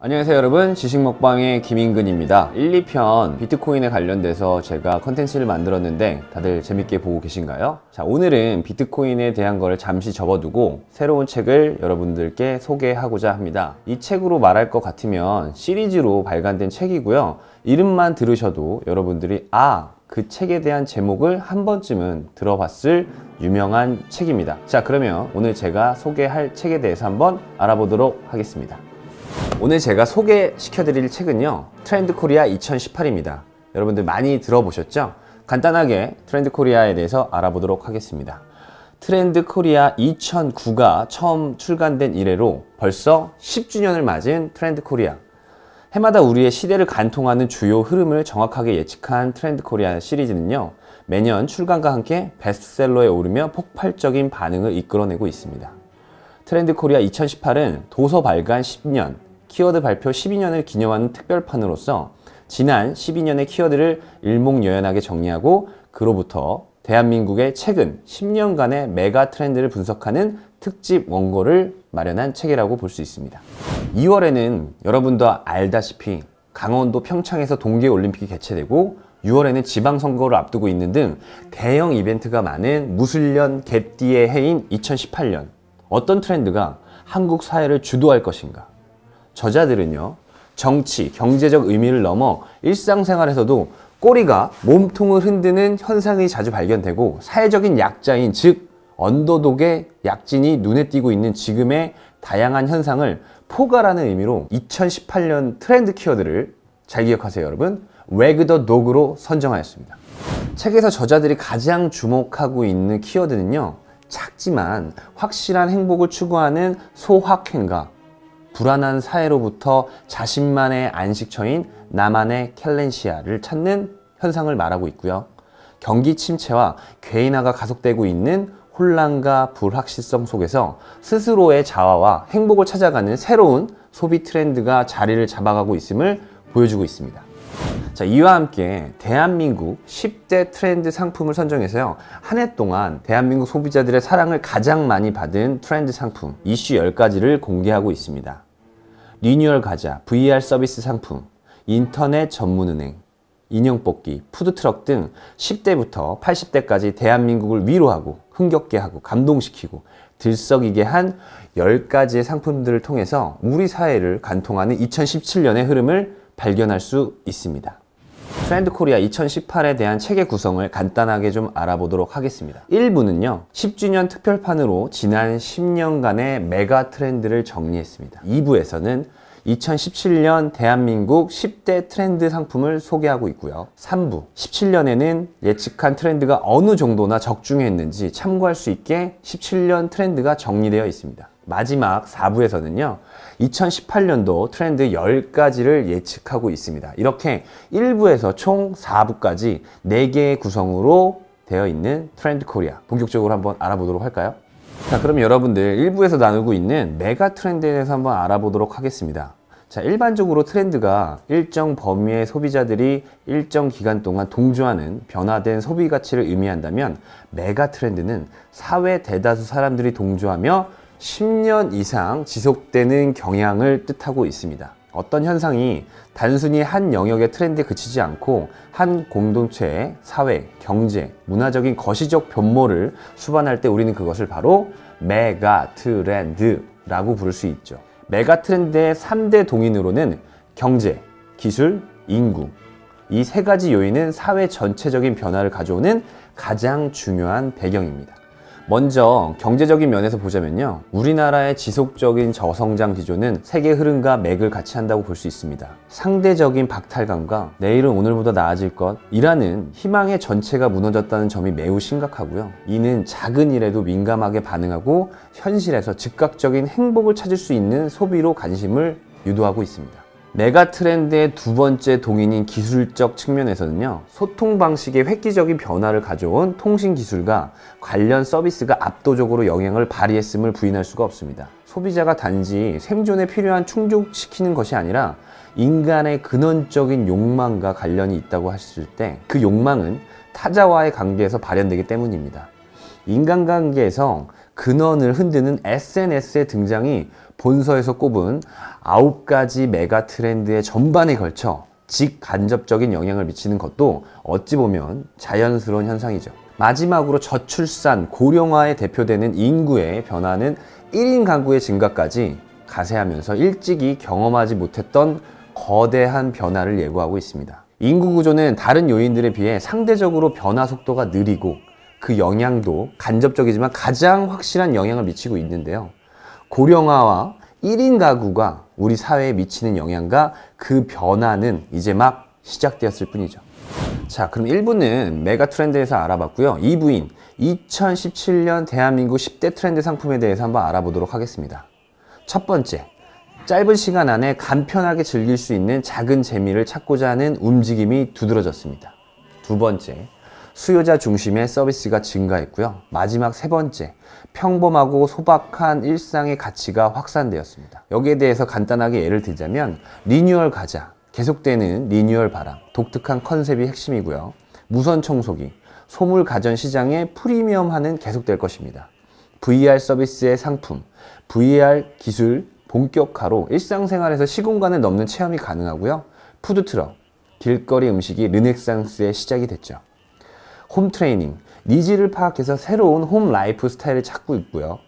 안녕하세요 여러분, 지식먹방의 김인근입니다. 1, 2편 비트코인에 관련돼서 제가 컨텐츠를 만들었는데 다들 재밌게 보고 계신가요? 자, 오늘은 비트코인에 대한 걸 잠시 접어두고 새로운 책을 여러분들께 소개하고자 합니다. 이 책으로 말할 것 같으면 시리즈로 발간된 책이고요. 이름만 들으셔도 여러분들이 그 책에 대한 제목을 한 번쯤은 들어봤을 유명한 책입니다. 자, 그러면 오늘 제가 소개할 책에 대해서 한번 알아보도록 하겠습니다. 오늘 제가 소개시켜드릴 책은요, 트렌드 코리아 2018입니다. 여러분들 많이 들어보셨죠? 간단하게 트렌드 코리아에 대해서 알아보도록 하겠습니다. 트렌드 코리아 2009가 처음 출간된 이래로 벌써 10주년을 맞은 트렌드 코리아. 해마다 우리의 시대를 관통하는 주요 흐름을 정확하게 예측한 트렌드 코리아 시리즈는요, 매년 출간과 함께 베스트셀러에 오르며 폭발적인 반응을 이끌어내고 있습니다. 트렌드 코리아 2018은 도서 발간 10년, 키워드 발표 12년을 기념하는 특별판으로서 지난 12년의 키워드를 일목요연하게 정리하고 그로부터 대한민국의 최근 10년간의 메가 트렌드를 분석하는 특집 원고를 마련한 책이라고 볼 수 있습니다. 2월에는 여러분도 알다시피 강원도 평창에서 동계올림픽이 개최되고 6월에는 지방선거를 앞두고 있는 등 대형 이벤트가 많은 무술년 개띠의 해인 2018년. 어떤 트렌드가 한국 사회를 주도할 것인가? 저자들은요, 정치, 경제적 의미를 넘어 일상생활에서도 꼬리가 몸통을 흔드는 현상이 자주 발견되고 사회적인 약자인, 즉 언더독의 약진이 눈에 띄고 있는 지금의 다양한 현상을 포괄하는 의미로 2018년 트렌드 키워드를, 잘 기억하세요 여러분, Wag the Dog로 선정하였습니다. 책에서 저자들이 가장 주목하고 있는 키워드는요, 작지만 확실한 행복을 추구하는 소확행과 불안한 사회로부터 자신만의 안식처인 나만의 캘렌시아를 찾는 현상을 말하고 있고요. 경기 침체와 괴인화가 가속되고 있는 혼란과 불확실성 속에서 스스로의 자아와 행복을 찾아가는 새로운 소비 트렌드가 자리를 잡아가고 있음을 보여주고 있습니다. 자, 이와 함께 대한민국 10대 트렌드 상품을 선정해서요, 한 해 동안 대한민국 소비자들의 사랑을 가장 많이 받은 트렌드 상품 이슈 10가지를 공개하고 있습니다. 리뉴얼 과자, VR 서비스 상품, 인터넷 전문은행, 인형뽑기, 푸드트럭 등 10대부터 80대까지 대한민국을 위로하고 흥겹게 하고 감동시키고 들썩이게 한 10가지의 상품들을 통해서 우리 사회를 관통하는 2017년의 흐름을 발견할 수 있습니다. 트렌드 코리아 2018에 대한 책의 구성을 간단하게 좀 알아보도록 하겠습니다. 1부는요, 10주년 특별판으로 지난 10년간의 메가 트렌드를 정리했습니다. 2부에서는 2017년 대한민국 10대 트렌드 상품을 소개하고 있고요. 3부, 17년에는 예측한 트렌드가 어느 정도나 적중했는지 참고할 수 있게 17년 트렌드가 정리되어 있습니다. 마지막 4부에서는요, 2018년도 트렌드 10가지를 예측하고 있습니다. 이렇게 1부에서 총 4부까지 4개의 구성으로 되어 있는 트렌드 코리아, 본격적으로 한번 알아보도록 할까요? 자, 그럼 여러분들 1부에서 나누고 있는 메가 트렌드에 대해서 한번 알아보도록 하겠습니다. 자, 일반적으로 트렌드가 일정 범위의 소비자들이 일정 기간 동안 동조하는 변화된 소비 가치를 의미한다면, 메가 트렌드는 사회 대다수 사람들이 동조하며 10년 이상 지속되는 경향을 뜻하고 있습니다. 어떤 현상이 단순히 한 영역의 트렌드에 그치지 않고 한 공동체의 사회, 경제, 문화적인 거시적 변모를 수반할 때 우리는 그것을 바로 메가 트렌드라고 부를 수 있죠. 메가 트렌드의 3대 동인으로는 경제, 기술, 인구, 이 3가지 요인은 사회 전체적인 변화를 가져오는 가장 중요한 배경입니다. 먼저 경제적인 면에서 보자면요, 우리나라의 지속적인 저성장 기조는 세계 흐름과 맥을 같이 한다고 볼 수 있습니다. 상대적인 박탈감과 내일은 오늘보다 나아질 것이라는 희망의 전체가 무너졌다는 점이 매우 심각하고요. 이는 작은 일에도 민감하게 반응하고 현실에서 즉각적인 행복을 찾을 수 있는 소비로 관심을 유도하고 있습니다. 메가 트렌드의 두 번째 동인인 기술적 측면에서는요, 소통 방식의 획기적인 변화를 가져온 통신기술과 관련 서비스가 압도적으로 영향을 발휘했음을 부인할 수가 없습니다. 소비자가 단지 생존에 필요한 충족시키는 것이 아니라 인간의 근원적인 욕망과 관련이 있다고 했을 때 그 욕망은 타자와의 관계에서 발현되기 때문입니다. 인간관계에서 근원을 흔드는 SNS의 등장이 본서에서 꼽은 9가지 메가 트렌드의 전반에 걸쳐 직간접적인 영향을 미치는 것도 어찌 보면 자연스러운 현상이죠. 마지막으로 저출산, 고령화에 대표되는 인구의 변화는 1인 가구의 증가까지 가세하면서 일찍이 경험하지 못했던 거대한 변화를 예고하고 있습니다. 인구 구조는 다른 요인들에 비해 상대적으로 변화 속도가 느리고 그 영향도 간접적이지만 가장 확실한 영향을 미치고 있는데요. 고령화와 1인 가구가 우리 사회에 미치는 영향과 그 변화는 이제 막 시작되었을 뿐이죠. 자, 그럼 1부는 메가 트렌드에서 알아봤고요. 2부인 2017년 대한민국 10대 트렌드 상품에 대해서 한번 알아보도록 하겠습니다. 첫 번째, 짧은 시간 안에 간편하게 즐길 수 있는 작은 재미를 찾고자 하는 움직임이 두드러졌습니다. 두 번째, 수요자 중심의 서비스가 증가했고요. 마지막 세 번째, 평범하고 소박한 일상의 가치가 확산되었습니다. 여기에 대해서 간단하게 예를 들자면 리뉴얼 가자, 계속되는 리뉴얼 바람, 독특한 컨셉이 핵심이고요. 무선 청소기, 소물 가전 시장의 프리미엄화는 계속될 것입니다. VR 서비스의 상품, VR 기술 본격화로 일상생활에서 시공간을 넘는 체험이 가능하고요. 푸드트럭, 길거리 음식이 르네상스의 시작이 됐죠. 홈 트레이닝, 니즈를 파악해서 새로운 홈 라이프 스타일을 찾고 있고요.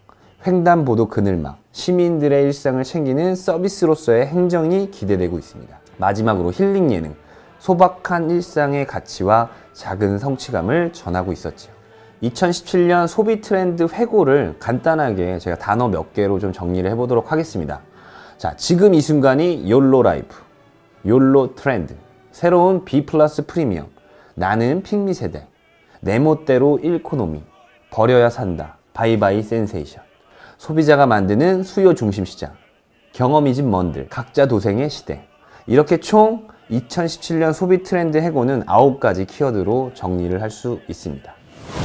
횡단보도 그늘막, 시민들의 일상을 챙기는 서비스로서의 행정이 기대되고 있습니다. 마지막으로 힐링 예능, 소박한 일상의 가치와 작은 성취감을 전하고 있었죠. 2017년 소비 트렌드 회고를 간단하게 제가 단어 몇 개로 좀 정리를 해보도록 하겠습니다. 자, 지금 이 순간이 욜로 라이프, 욜로 트렌드, 새로운 B 플러스 프리미엄, 나는 핑미 세대, 내 멋대로 일코노미, 버려야 산다, 바이바이 센세이션, 소비자가 만드는 수요 중심 시장, 경험이집 먼들, 각자 도생의 시대. 이렇게 총 2017년 소비 트렌드 해고는 9가지 키워드로 정리를 할 수 있습니다.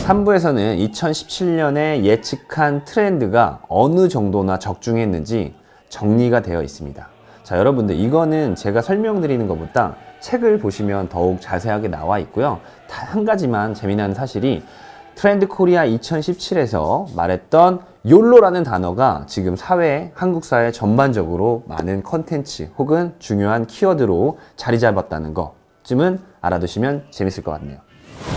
3부에서는 2017년에 예측한 트렌드가 어느 정도나 적중했는지 정리가 되어 있습니다. 자, 여러분들 이거는 제가 설명드리는 것보다 책을 보시면 더욱 자세하게 나와 있고요. 한 가지만 재미난 사실이 트렌드 코리아 2017에서 말했던 욜로라는 단어가 지금 사회, 한국 사회 전반적으로 많은 컨텐츠 혹은 중요한 키워드로 자리 잡았다는 것쯤은 알아두시면 재밌을 것 같네요.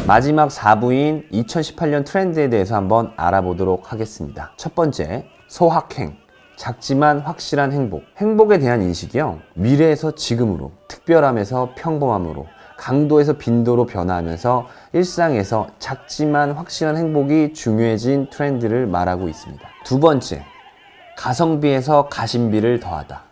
마지막 4부인 2018년 트렌드에 대해서 한번 알아보도록 하겠습니다. 첫 번째, 소확행. 작지만 확실한 행복. 행복에 대한 인식이요. 미래에서 지금으로, 특별함에서 평범함으로, 강도에서 빈도로 변화하면서 일상에서 작지만 확실한 행복이 중요해진 트렌드를 말하고 있습니다. 두 번째, 가성비에서 가심비를 더하다.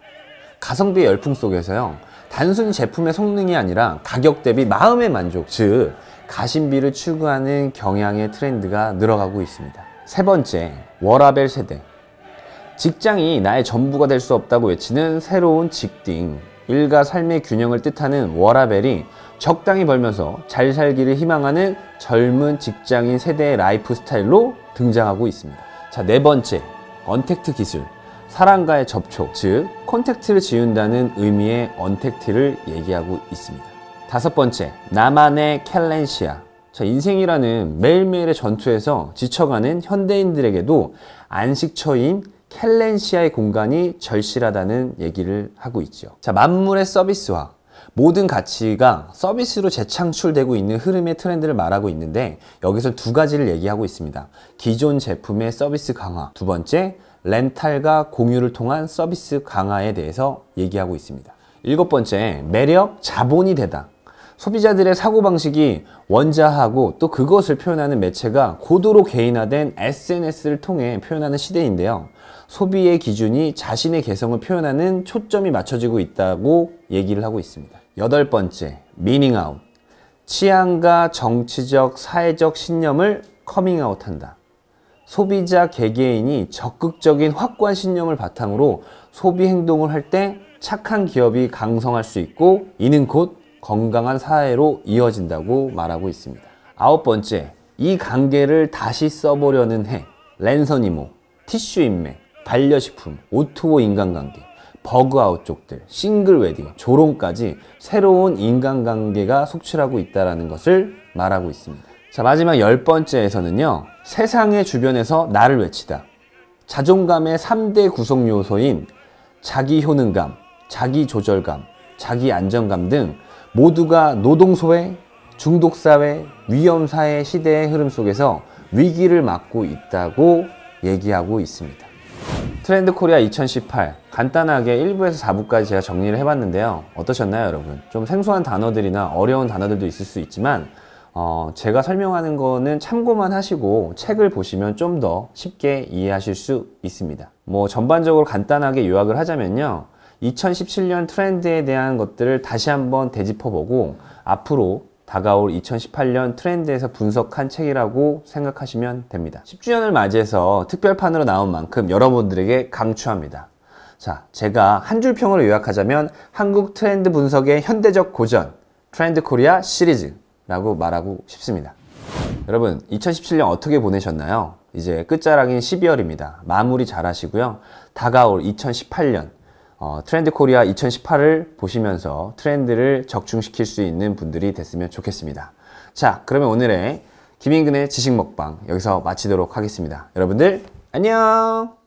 가성비의 열풍 속에서요. 단순히 제품의 성능이 아니라 가격 대비 마음의 만족, 즉 가심비를 추구하는 경향의 트렌드가 늘어가고 있습니다. 세 번째, 워라벨 세대. 직장이 나의 전부가 될 수 없다고 외치는 새로운 직딩, 일과 삶의 균형을 뜻하는 워라벨이 적당히 벌면서 잘 살기를 희망하는 젊은 직장인 세대의 라이프 스타일로 등장하고 있습니다. 자, 네 번째, 언택트 기술. 사람과의 접촉, 즉 콘택트를 지운다는 의미의 언택트를 얘기하고 있습니다. 다섯 번째, 나만의 캘렌시아. 자, 인생이라는 매일매일의 전투에서 지쳐가는 현대인들에게도 안식처인 캘렌시아의 공간이 절실하다는 얘기를 하고 있죠. 자, 만물의 서비스화. 모든 가치가 서비스로 재창출되고 있는 흐름의 트렌드를 말하고 있는데 여기서 두 가지를 얘기하고 있습니다. 기존 제품의 서비스 강화. 두 번째, 렌탈과 공유를 통한 서비스 강화에 대해서 얘기하고 있습니다. 일곱 번째, 매력, 자본이 되다. 소비자들의 사고방식이 원자하고 또 그것을 표현하는 매체가 고도로 개인화된 SNS를 통해 표현하는 시대인데요. 소비의 기준이 자신의 개성을 표현하는 초점이 맞춰지고 있다고 얘기를 하고 있습니다. 여덟 번째, 미닝아웃. 취향과 정치적, 사회적 신념을 커밍아웃한다. 소비자 개개인이 적극적인 확고한 신념을 바탕으로 소비 행동을 할 때 착한 기업이 강성할 수 있고 이는 곧 건강한 사회로 이어진다고 말하고 있습니다. 아홉 번째, 이 관계를 다시 써보려는 해. 랜선 이모, 티슈 인맥, 반려식품, 오토 인간관계, 버그아웃 족들, 싱글 웨딩, 조롱까지 새로운 인간관계가 속출하고 있다는 것을 말하고 있습니다. 자, 마지막 열 번째에서는요, 세상의 주변에서 나를 외치다. 자존감의 3대 구성 요소인 자기 효능감, 자기 조절감, 자기 안정감 등 모두가 노동소외, 중독사회, 위험사회 시대의 흐름 속에서 위기를 맞고 있다고 얘기하고 있습니다. 트렌드 코리아 2018 간단하게 1부에서 4부까지 제가 정리를 해봤는데요. 어떠셨나요, 여러분? 좀 생소한 단어들이나 어려운 단어들도 있을 수 있지만 제가 설명하는 거는 참고만 하시고 책을 보시면 좀 더 쉽게 이해하실 수 있습니다. 뭐 전반적으로 간단하게 요약을 하자면요. 2017년 트렌드에 대한 것들을 다시 한번 되짚어보고 앞으로 다가올 2018년 트렌드에서 분석한 책이라고 생각하시면 됩니다. 10주년을 맞이해서 특별판으로 나온 만큼 여러분들에게 강추합니다. 자, 제가 한 줄 평으로 요약하자면 한국 트렌드 분석의 현대적 고전, 트렌드 코리아 시리즈라고 말하고 싶습니다. 여러분, 2017년 어떻게 보내셨나요? 이제 끝자락인 12월입니다. 마무리 잘 하시고요. 다가올 2018년 트렌드 코리아 2018을 보시면서 트렌드를 적중시킬 수 있는 분들이 됐으면 좋겠습니다. 자, 그러면 오늘의 김인근의 지식 먹방 여기서 마치도록 하겠습니다. 여러분들 안녕!